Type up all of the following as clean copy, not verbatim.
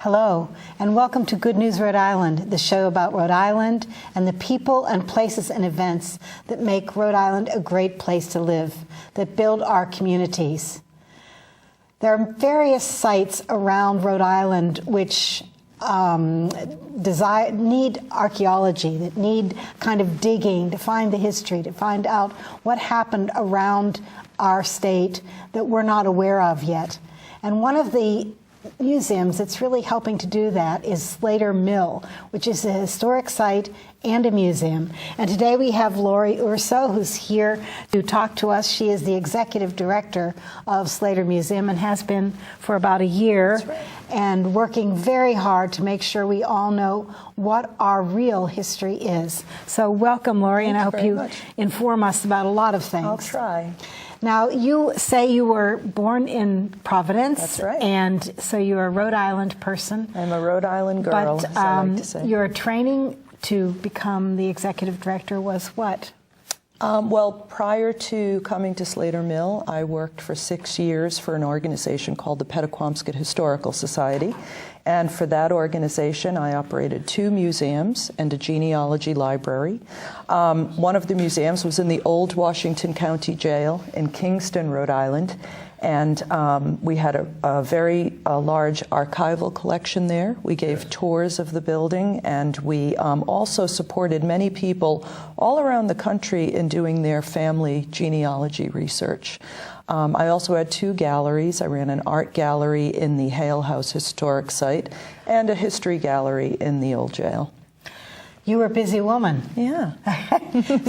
Hello, and welcome to Good News Rhode Island, the show about Rhode Island and the people and places and events that make Rhode Island a great place to live, that build our communities. There are various sites around Rhode Island which need archaeology, that need kind of digging to find the history, to find out what happened around our state that we're not aware of yet. And one of the museums that's really helping to do that is Slater Mill, which is a historic site and a museum. And today we have Lori Urso, who's here to talk to us. She is the Executive Director of Slater Museum and has been for about a year. That's right. And working very hard to make sure we all know what our real history is. So welcome, Lori, and I hope you inform us about a lot of things. I'll try. Now, you say you were born in Providence. That's right. And so you're a Rhode Island person. I'm a Rhode Island girl, but, as I like to say. Your training to become the executive director was what? Well, prior to coming to Slater Mill, I worked for 6 years for an organization called the Pawtucket Historical Society. And for that organization, I operated 2 museums and a genealogy library. One of the museums was in the old Washington County Jail in Kingston, Rhode Island. And we had a very large archival collection there. We gave tours of the building, and we also supported many people all around the country in doing their family genealogy research. I also had 2 galleries. I ran an art gallery in the Hale House Historic Site and a history gallery in the old jail. You were a busy woman. Yeah.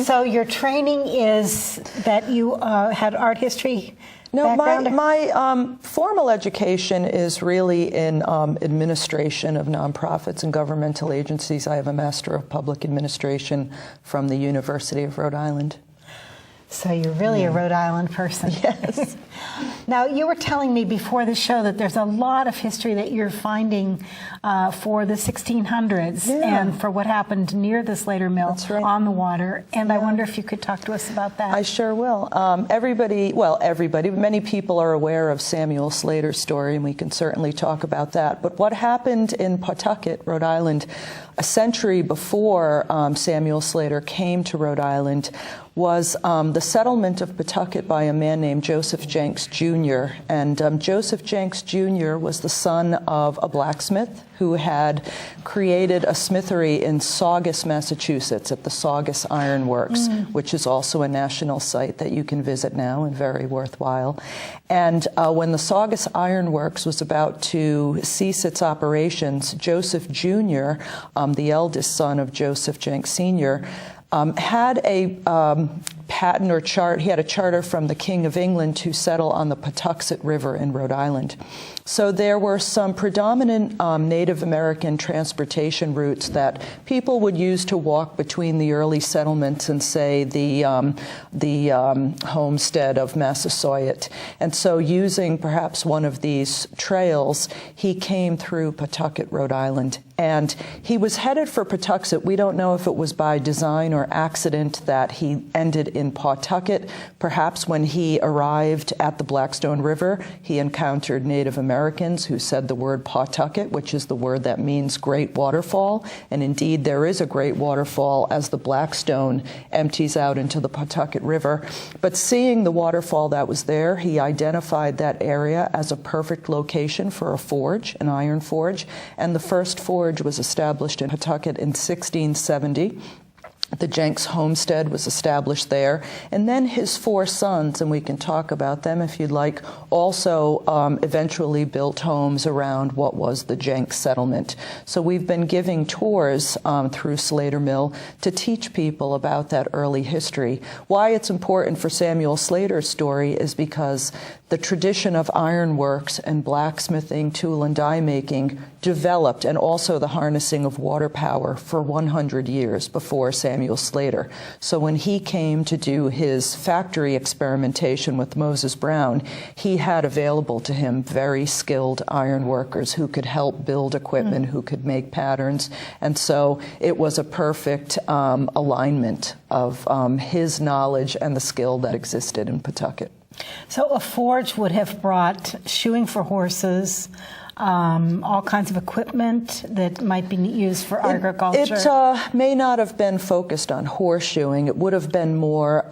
So your training is that you had art history background? No, my formal education is really in administration of nonprofits and governmental agencies. I have a Master of Public Administration from the University of Rhode Island. So you're really a Rhode Island person. Yes. Now, you were telling me before the show that there's a lot of history that you're finding for the 1600s and for what happened near the Slater Mill on the water. And I wonder if you could talk to us about that. I sure will. Many people are aware of Samuel Slater's story, and we can certainly talk about that. But what happened in Pawtucket, Rhode Island, a century before Samuel Slater came to Rhode Island was the settlement of Pawtucket by a man named Joseph Jenks, Jr. And Joseph Jenks, Jr. was the son of a blacksmith who had created a smithery in Saugus, Massachusetts at the Saugus Iron Works, which is also a national site that you can visit now and very worthwhile. And when the Saugus Iron Works was about to cease its operations, Joseph Jr., the eldest son of Joseph Jenks, Sr., had a patent or chart. He had a charter from the King of England to settle on the Pawtucket River in Rhode Island. So there were some predominant Native American transportation routes that people would use to walk between the early settlements and, say, the homestead of Massasoit. And so using perhaps one of these trails, he came through Pawtucket, Rhode Island. And he was headed for Pawtucket. We don't know if it was by design or accident that he ended in Pawtucket. Perhaps when he arrived at the Blackstone River, he encountered Native Americans who said the word Pawtucket, which is the word that means great waterfall. And indeed, there is a great waterfall as the Blackstone empties out into the Pawtucket River. But seeing the waterfall that was there, he identified that area as a perfect location for a forge, an iron forge. And the first forge was established in Pawtucket in 1670. The Jenks homestead was established there. And then his four sons, and we can talk about them if you'd like, also eventually built homes around what was the Jenks settlement. So we've been giving tours through Slater Mill to teach people about that early history. Why it's important for Samuel Slater's story is because the tradition of ironworks and blacksmithing, tool and die making developed, and also the harnessing of water power for 100 years before Samuel Slater. So when he came to do his factory experimentation with Moses Brown, he had available to him very skilled iron workers who could help build equipment, who could make patterns. And so it was a perfect alignment of his knowledge and the skill that existed in Pawtucket. So a forge would have brought shoeing for horses, all kinds of equipment that might be used for agriculture. It may not have been focused on horseshoeing. It would have been more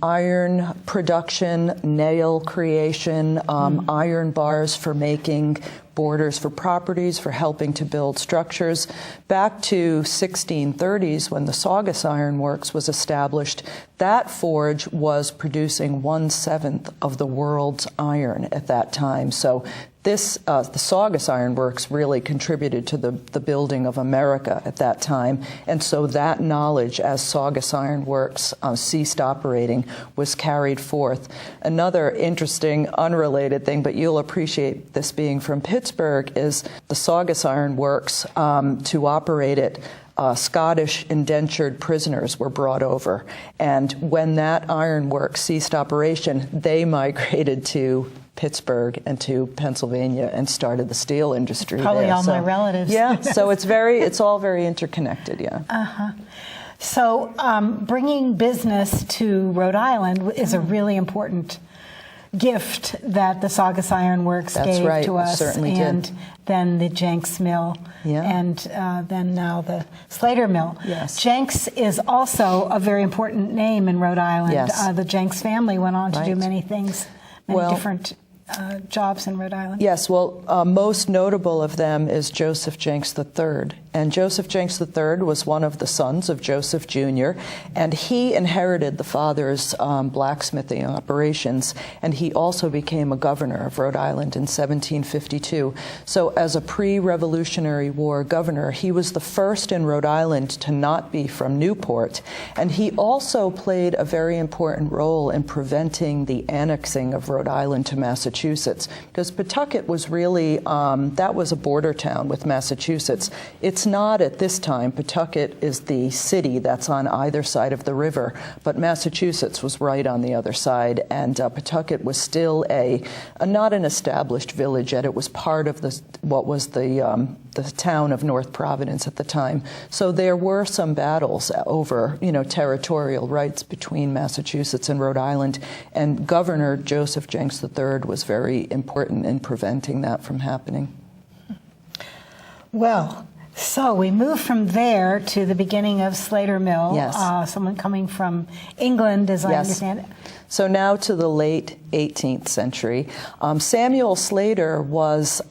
iron production, nail creation, iron bars for making borders for properties, for helping to build structures. Back to 1630s, when the Saugus Iron Works was established, that forge was producing 1/7 of the world's iron at that time. So this, the Saugus Iron Works really contributed to the building of America at that time. And so that knowledge, as Saugus Iron Works ceased operating, was carried forth. Another interesting, unrelated thing, but you'll appreciate this being from Pittsburgh, is the Saugus Iron Works, to operate it, Scottish indentured prisoners were brought over. And when that ironwork ceased operation, they migrated to Pittsburgh and to Pennsylvania and started the steel industry. Probably there. all my relatives. Yeah, so it's all very interconnected, yeah. So bringing business to Rhode Island is a really important gift that the Saugus Iron Works gave right. to us, Certainly and did. then the Jenks Mill, and then now the Slater Mill. Yes. Jenks is also a very important name in Rhode Island. Yes. The Jenks family went on to do Right. many things, many different jobs in Rhode Island. Yes, well, most notable of them is Joseph Jenks III. And Joseph Jenks III was one of the sons of Joseph Jr., and he inherited the father's blacksmithing operations, and he also became a governor of Rhode Island in 1752. So as a pre-Revolutionary War governor, he was the first in Rhode Island to not be from Newport, and he also played a very important role in preventing the annexing of Rhode Island to Massachusetts, because Pawtucket was really, that was a border town with Massachusetts. It's not at this time. Pawtucket is the city that's on either side of the river, but Massachusetts was right on the other side, and Pawtucket was still not an established village yet. It was part of what was the town of North Providence at the time. So there were some battles over, territorial rights between Massachusetts and Rhode Island, and Governor Joseph Jenks III was very important in preventing that from happening. Well, so we move from there to the beginning of Slater Mill. Yes. Someone coming from England, as I understand it. So now to the late 18th century. Samuel Slater was,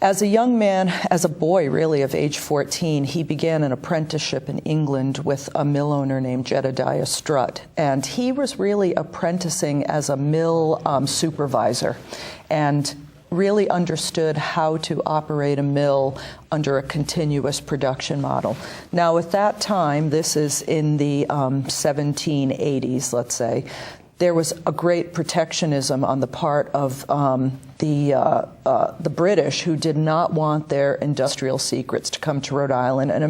as a young man, as a boy really of age 14, he began an apprenticeship in England with a mill owner named Jedediah Strutt. And he was really apprenticing as a mill supervisor, and really understood how to operate a mill under a continuous production model. Now, at that time, this is in the 1780s, let's say, there was a great protectionism on the part of the British, who did not want their industrial secrets to come to Rhode Island. And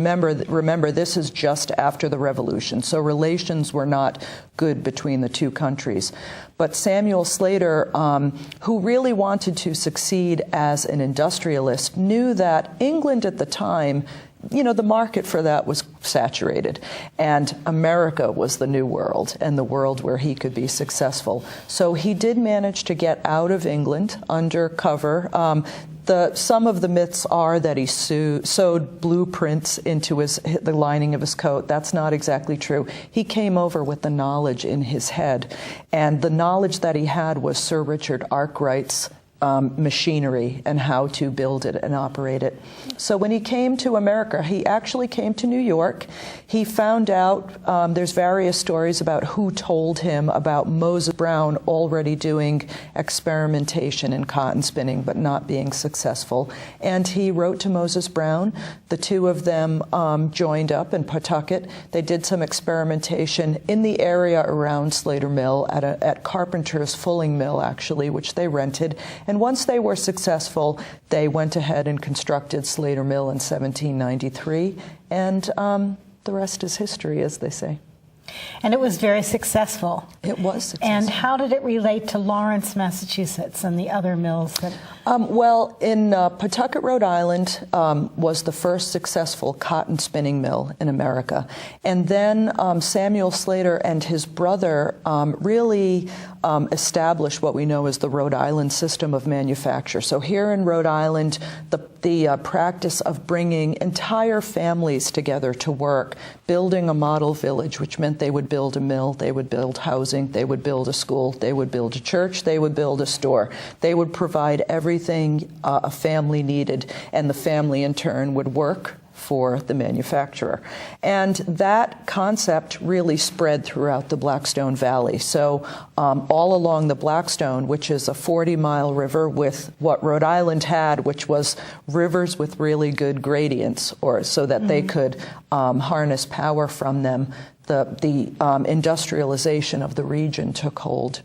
remember, this is just after the Revolution, so relations were not good between the two countries. But Samuel Slater, who really wanted to succeed as an industrialist, knew that England at the time, the market for that was saturated. And America was the new world and the world where he could be successful. So he did manage to get out of England under cover. Some of the myths are that he sewed blueprints into the lining of his coat. That's not exactly true. He came over with the knowledge in his head, and the knowledge that he had was Sir Richard Arkwright's machinery and how to build it and operate it. So when he came to America, he actually came to New York. He found out, there's various stories about who told him about Moses Brown already doing experimentation in cotton spinning but not being successful. And he wrote to Moses Brown. The two of them joined up in Pawtucket. They did some experimentation in the area around Slater Mill at Carpenter's Fulling Mill, actually, which they rented. And once they were successful, they went ahead and constructed Slater Mill in 1793, and the rest is history, as they say. And it was very successful. It was successful. And how did it relate to Lawrence, Massachusetts, and the other mills that... Well, in Pawtucket, Rhode Island was the first successful cotton spinning mill in America. And then Samuel Slater and his brother really established what we know as the Rhode Island system of manufacture. So here in Rhode Island, the practice of bringing entire families together to work, building a model village, which meant they would build a mill, they would build housing, they would build a school, they would build a church, they would build a store. They would provide everything a family needed, and the family in turn would work for the manufacturer. And that concept really spread throughout the Blackstone Valley. So all along the Blackstone, which is a 40-mile river with what Rhode Island had, which was rivers with really good gradients, or so that they could harness power from them, the industrialization of the region took hold.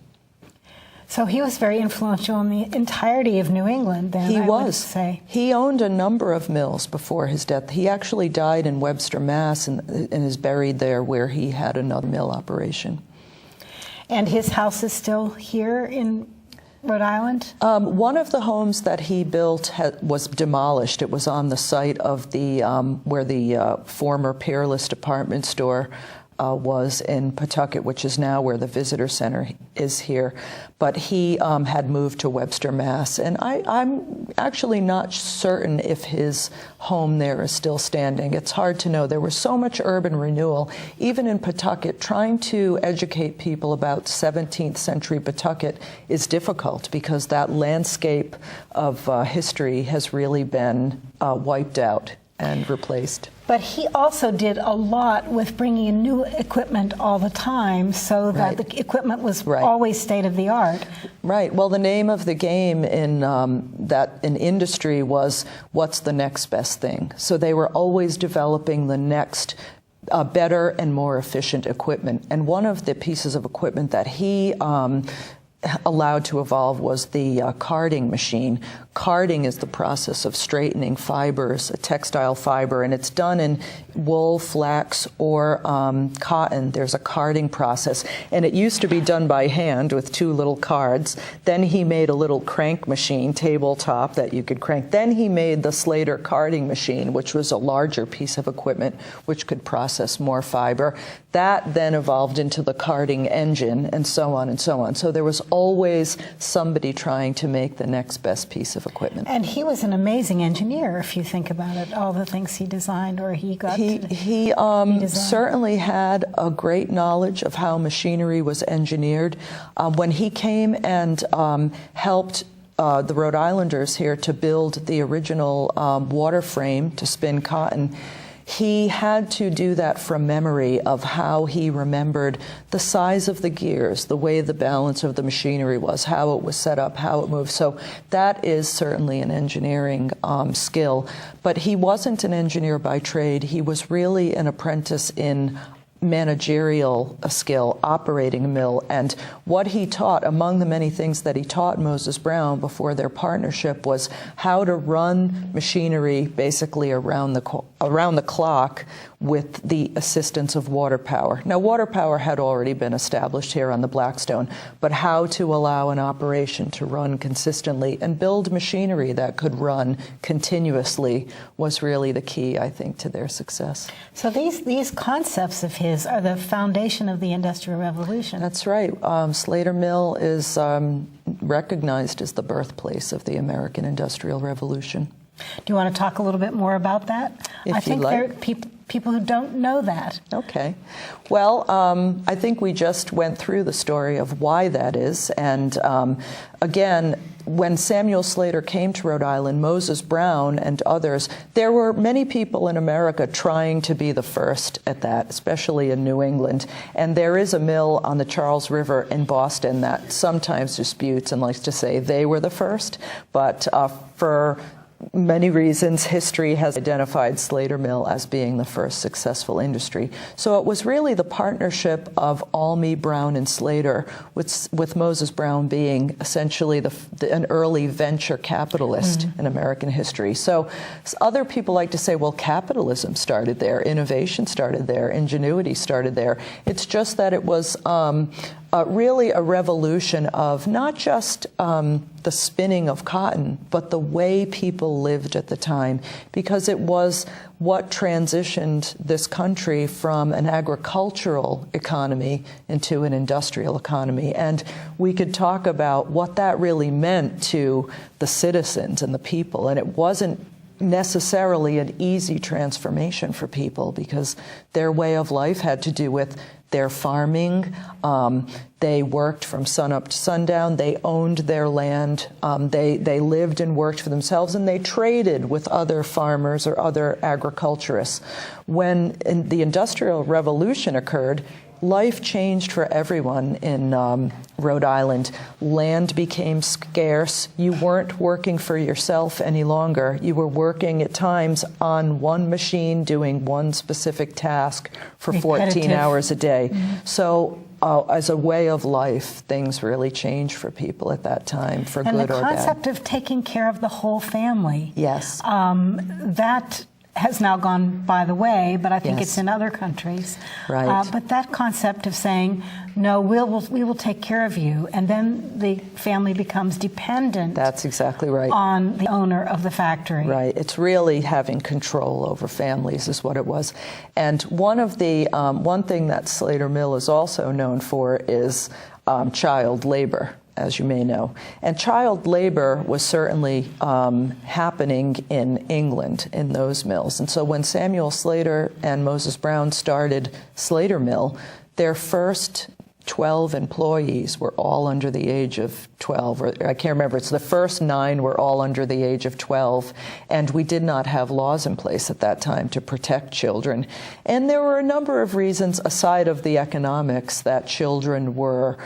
So he was very influential in the entirety of New England, then, He I was. would say. He owned a number of mills before his death. He actually died in Webster, Mass., and is buried there where he had another mill operation. And his house is still here in Rhode Island? One of the homes that he built was demolished. It was on the site of the where the former Peerless department store was in Pawtucket, which is now where the visitor center is here. But he had moved to Webster, Mass. And I'm actually not certain if his home there is still standing. It's hard to know. There was so much urban renewal, even in Pawtucket. Trying to educate people about 17th century Pawtucket is difficult because that landscape of history has really been wiped out and replaced. But he also did a lot with bringing in new equipment all the time so that the equipment was always state-of-the-art. Right. Well, the name of the game in industry was what's the next best thing. So they were always developing the next better and more efficient equipment. And one of the pieces of equipment that he allowed to evolve was the carding machine. Carding is the process of straightening fibers, a textile fiber, and it's done in wool, flax, or cotton. There's a carding process, and it used to be done by hand with two little cards. Then he made a little crank machine, tabletop, that you could crank. Then he made the Slater carding machine, which was a larger piece of equipment which could process more fiber. That then evolved into the carding engine, and so on and so on. So there was always somebody trying to make the next best piece of equipment. And he was an amazing engineer, if you think about it, all the things he designed or he got He certainly had a great knowledge of how machinery was engineered. When he came and helped the Rhode Islanders here to build the original water frame to spin cotton, he had to do that from memory of how he remembered the size of the gears, the way the balance of the machinery was, how it was set up, how it moved. So that is certainly an engineering skill. But he wasn't an engineer by trade. He was really an apprentice in managerial skill operating a mill. And what he taught, among the many things that he taught Moses Brown before their partnership, was how to run machinery basically around the clock with the assistance of water power. Now, water power had already been established here on the Blackstone, but how to allow an operation to run consistently and build machinery that could run continuously was really the key, I think, to their success. So these concepts of his are the foundation of the Industrial Revolution. That's right. Slater Mill is recognized as the birthplace of the American Industrial Revolution. Do you want to talk a little bit more about that? I think there are people who don't know that. Okay. Well, I think we just went through the story of why that is. And again, when Samuel Slater came to Rhode Island, Moses Brown and others, there were many people in America trying to be the first at that, especially in New England. And there is a mill on the Charles River in Boston that sometimes disputes and likes to say they were the first. But for many reasons, history has identified Slater Mill as being the first successful industry. So it was really the partnership of Almy, Brown, and Slater, with Moses Brown being essentially an early venture capitalist in American history. So other people like to say, well, capitalism started there, innovation started there, ingenuity started there. It's just that it was really a revolution of not just the spinning of cotton, but the way people lived at the time, because it was what transitioned this country from an agricultural economy into an industrial economy. And we could talk about what that really meant to the citizens and the people, and it wasn't necessarily an easy transformation for people, because their way of life had to do with their farming. They worked from sunup to sundown. They owned their land. They lived and worked for themselves, and they traded with other farmers or other agriculturists. When the Industrial Revolution occurred, life changed for everyone in Rhode Island. Land became scarce. You weren't working for yourself any longer. You were working at times on one machine doing one specific task for 14 hours a day. So as a way of life, things really changed for people at that time, for good or bad. And the concept of taking care of the whole family. Yes. That has now gone by the way, but I think it's in other countries. Right. But that concept of saying, no, we will take care of you, and then the family becomes dependent. That's exactly right. On the owner of the factory. Right. It's really having control over families is what it was. And one thing that Slater Mill is also known for is child labor, as you may know. And child labor was certainly happening in England in those mills. And so when Samuel Slater and Moses Brown started Slater Mill, their first 12 employees were all under the age of 12, or I can't remember, it's the first 9 were all under the age of 12, and we did not have laws in place at that time to protect children. And there were a number of reasons, aside of the economics, that children were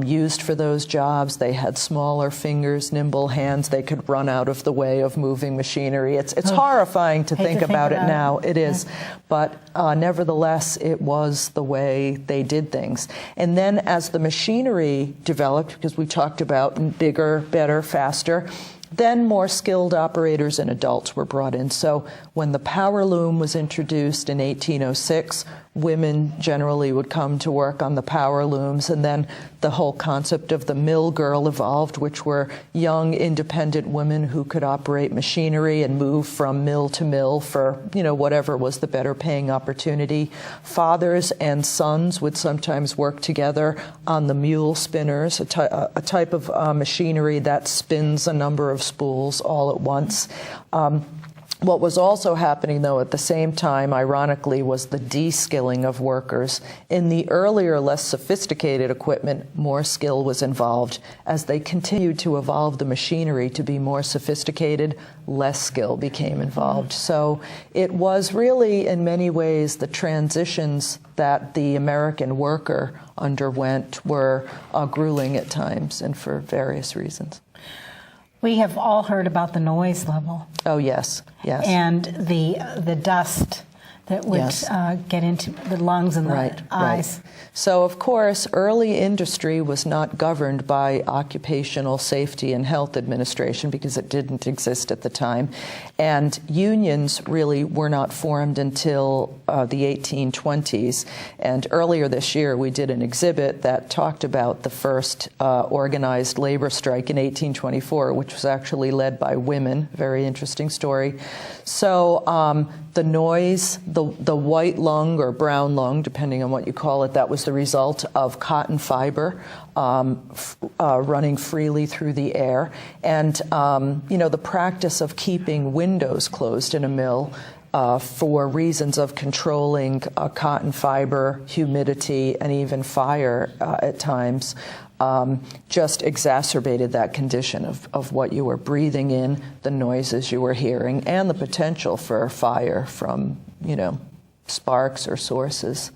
used for those jobs. They had smaller fingers, nimble hands. They could run out of the way of moving machinery. It's horrifying to think about it now. It is. But nevertheless, it was the way they did things. And then as the machinery developed, because we talked about bigger, better, faster, then more skilled operators and adults were brought in. So when the power loom was introduced in 1806, women generally would come to work on the power looms, and then the whole concept of the mill girl evolved, which were young, independent women who could operate machinery and move from mill to mill for, whatever was the better paying opportunity. Fathers and sons would sometimes work together on the mule spinners, a type of machinery that spins a number of spools all at once. What was also happening, though, at the same time, ironically, was the de-skilling of workers. In the earlier, less sophisticated equipment, more skill was involved. As they continued to evolve the machinery to be more sophisticated, less skill became involved. So it was really, in many ways, the transitions that the American worker underwent were grueling at times, and for various reasons. We have all heard about the noise level. Oh, yes, yes. And the dust that would Yes. get into the lungs and the Right, eyes. right. So, of course, early industry was not governed by Occupational Safety and Health Administration because it didn't exist at the time. And unions really were not formed until the 1820s. And earlier this year, we did an exhibit that talked about the first organized labor strike in 1824, which was actually led by women. Very interesting story. So the noise, the white lung or brown lung, depending on what you call it, that was the result of cotton fiber running freely through the air. And, the practice of keeping windows closed in a mill for reasons of controlling cotton fiber, humidity, and even fire at times, just exacerbated that condition of what you were breathing in, the noises you were hearing, and the potential for fire from, sparks or sources.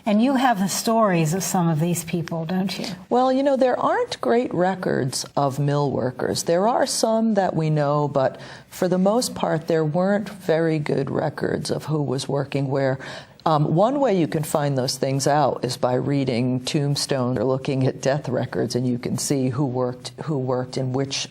And you have the stories of some of these people, don't you? Well, there aren't great records of mill workers. There are some that we know, but for the most part, there weren't very good records of who was working where. One way you can find those things out is by reading tombstones or looking at death records, and you can see who worked in which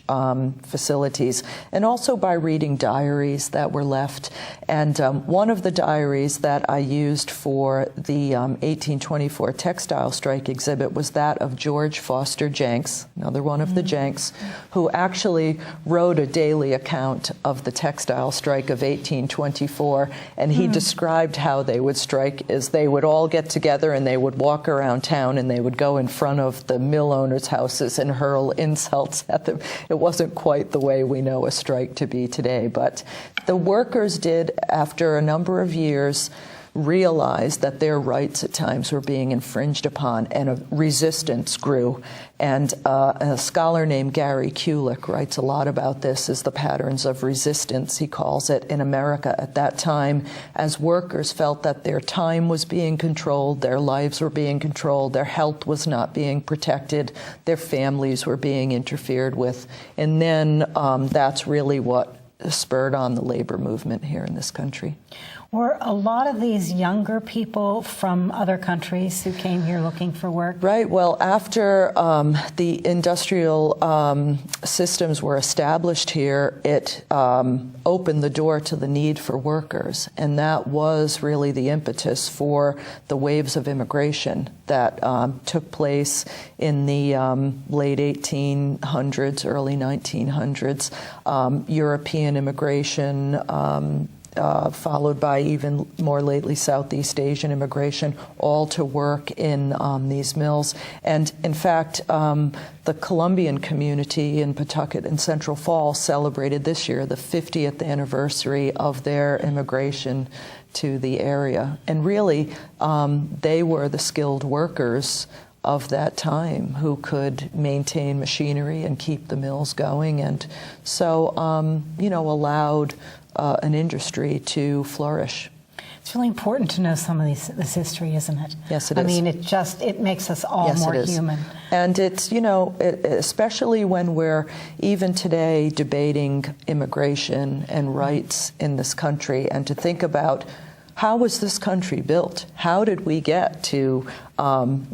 facilities, and also by reading diaries that were left. And one of the diaries that I used for the 1824 textile strike exhibit was that of George Foster Jenks, another one of the Jenks, who actually wrote a daily account of the textile strike of 1824, and he described how they would strike is they would all get together and they would walk around town and they would go in front of the mill owners' houses and hurl insults at them. It wasn't quite the way we know a strike to be today, but the workers did, after a number of years, realized that their rights at times were being infringed upon, and a resistance grew. And a scholar named Gary Kulick writes a lot about this as the patterns of resistance, he calls it, in America at that time, as workers felt that their time was being controlled, their lives were being controlled, their health was not being protected, their families were being interfered with. And then that's really what spurred on the labor movement here in this country. Were a lot of these younger people from other countries who came here looking for work? Right. Well, after the industrial systems were established here, it opened the door to the need for workers. And that was really the impetus for the waves of immigration that took place in the late 1800s, early 1900s. European immigration, followed by even more lately Southeast Asian immigration, all to work in these mills. And in fact, the Colombian community in Pawtucket and Central Falls celebrated this year the 50th anniversary of their immigration to the area. And really, they were the skilled workers of that time who could maintain machinery and keep the mills going, and so, allowed an industry to flourish. It's really important to know some of this history, isn't it? Yes, it is. I mean, it makes us all more human. And it's, especially when we're even today debating immigration and rights in this country, and to think about how was this country built? How did we get to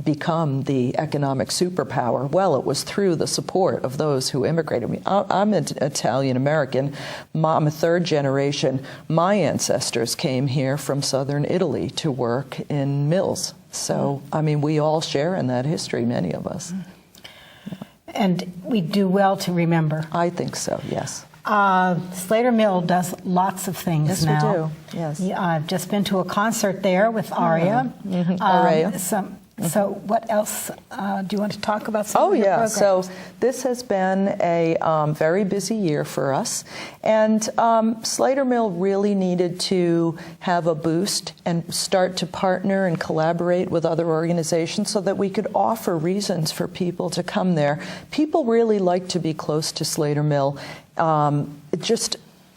become the economic superpower? Well, it was through the support of those who immigrated. I mean, I'm an Italian-American. I'm a third generation. My ancestors came here from southern Italy to work in mills. So, I mean, we all share in that history, many of us. And we do well to remember. I think so, yes. Slater Mill does lots of things now. Yes, we do. Yes. Yeah, I've just been to a concert there with Aria. Aria. So what else do you want to talk about? Oh, yeah. So this has been a very busy year for us. And Slater Mill really needed to have a boost and start to partner and collaborate with other organizations so that we could offer reasons for people to come there. People really like to be close to Slater Mill.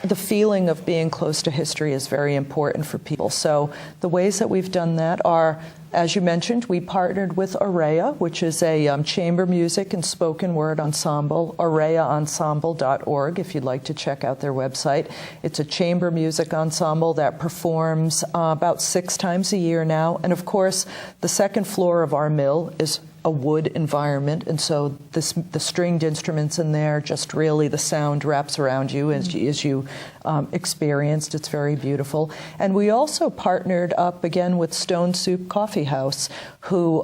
the feeling of being close to history is very important for people. So the ways that we've done that are, as you mentioned, we partnered with Aurea, which is a chamber music and spoken word ensemble, aureaensemble.org, if you'd like to check out their website. It's a chamber music ensemble that performs about 6 times a year now. And of course, the second floor of our mill is a wood environment, and so the stringed instruments in there, just really the sound wraps around you as you experienced. It's very beautiful. And we also partnered up again with Stone Soup Coffee House, who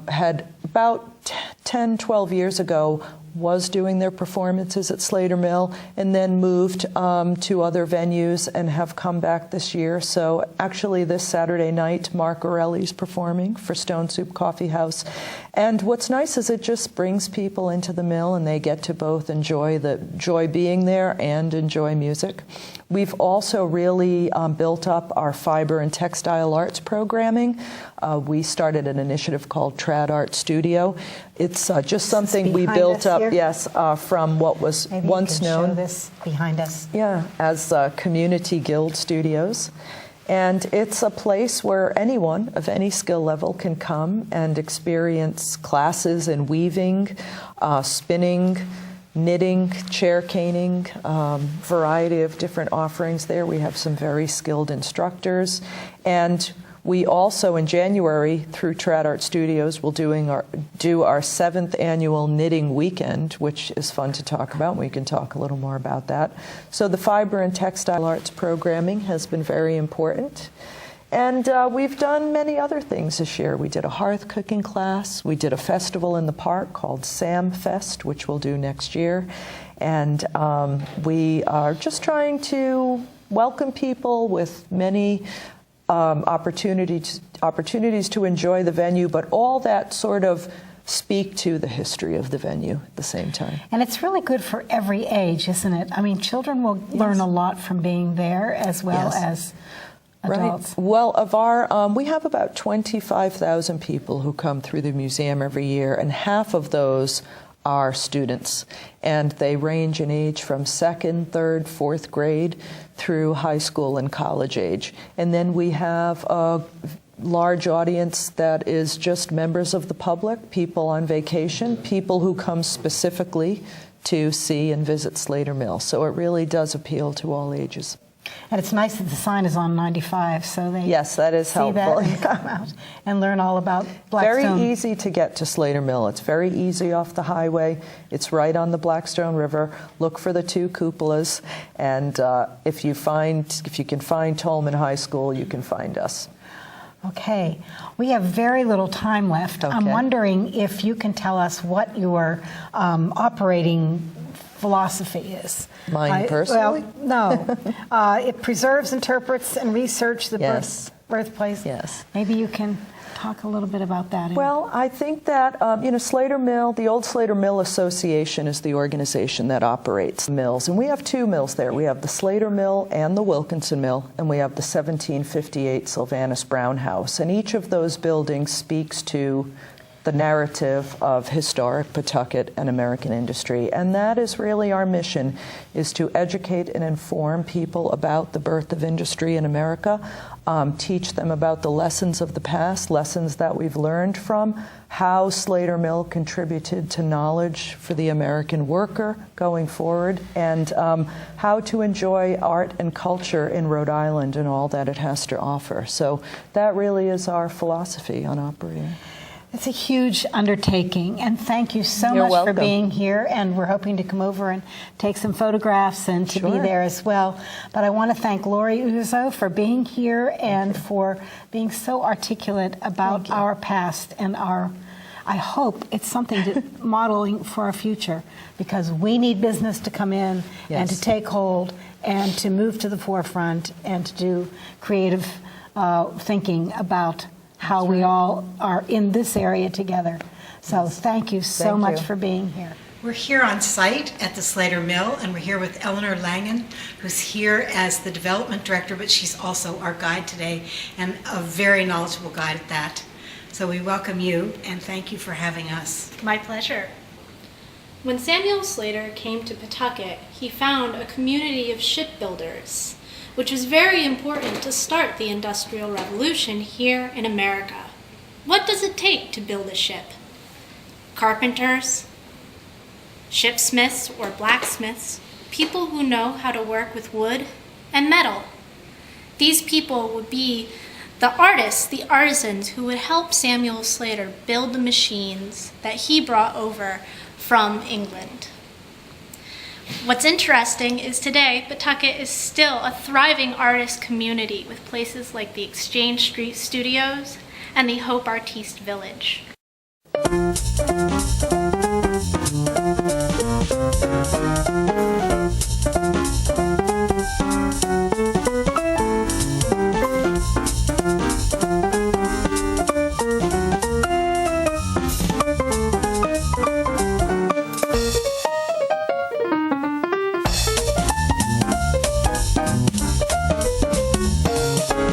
had about 10, 12 years ago was doing their performances at Slater Mill and then moved to other venues and have come back this year. So actually this Saturday night, Mark Orelli's performing for Stone Soup Coffee House. And what's nice is it just brings people into the mill and they get to both enjoy being there and enjoy music. We've also really built up our fiber and textile arts programming. We started an initiative called Trad Art Studio. It's just something we built up, yes, from what was Maybe once you can known show this behind us. Yeah, as Community Guild Studios. And it's a place where anyone of any skill level can come and experience classes in weaving, spinning, knitting, chair caning, variety of different offerings there. We have some very skilled instructors. And we also, in January, through Trad Art Studios, will do our 7th annual knitting weekend, which is fun to talk about. We can talk a little more about that. So the fiber and textile arts programming has been very important. And we've done many other things this year. We did a hearth cooking class. We did a festival in the park called Sam Fest, which we'll do next year. And we are just trying to welcome people with many opportunities to enjoy the venue, but all that sort of speak to the history of the venue at the same time. And it's really good for every age, isn't it? I mean, children will learn a lot from being there as well as adults. Right. Well, of our, we have about 25,000 people who come through the museum every year, and half of those are students, and they range in age from 2nd, 3rd, 4th grade through high school and college age. And then we have a large audience that is just members of the public, people on vacation, people who come specifically to see and visit Slater Mill. So it really does appeal to all ages. And it's nice that the sign is on 95, so they yes, that is see helpful. that and come out and learn all about Blackstone. Very easy to get to Slater Mill. It's very easy off the highway. It's right on the Blackstone River. Look for the 2 cupolas, and if you can find Tolman High School, you can find us. Okay, we have very little time left. Okay. I'm wondering if you can tell us what your operating philosophy is. Mine personally? Well, no. It preserves, interprets, and researches the birthplace. Yes. Maybe you can talk a little bit about that. Well, I think that, Slater Mill, the old Slater Mill Association is the organization that operates mills. And we have 2 mills there. We have the Slater Mill and the Wilkinson Mill, and we have the 1758 Sylvanus Brown House. And each of those buildings speaks to the narrative of historic Pawtucket and American industry. And that is really our mission, is to educate and inform people about the birth of industry in America, teach them about the lessons of the past, lessons that we've learned from how Slater Mill contributed to knowledge for the American worker going forward, and how to enjoy art and culture in Rhode Island and all that it has to offer. So that really is our philosophy on operating. It's a huge undertaking, and thank you so You're much welcome. for being here, and we're hoping to come over and take some photographs and to be Sure. there as well. But I want to thank Lori Urso for being here and for being so articulate about our past and I hope it's something to modeling for our future, because we need business to come in and to take hold and to move to the forefront and to do creative thinking about how we all are in this area together. So thank you so much for being here. We're here on site at the Slater Mill, and we're here with Eleanor Langen, who's here as the development director, but she's also our guide today, and a very knowledgeable guide at that. So we welcome you, and thank you for having us. My pleasure. When Samuel Slater came to Pawtucket, he found a community of shipbuilders, which was very important to start the Industrial Revolution here in America. What does it take to build a ship? Carpenters, shipsmiths or blacksmiths, people who know how to work with wood and metal. These people would be the artists, the artisans who would help Samuel Slater build the machines that he brought over from England. What's interesting is today, Pawtucket is still a thriving artist community with places like the Exchange Street Studios and the Hope Artiste Village.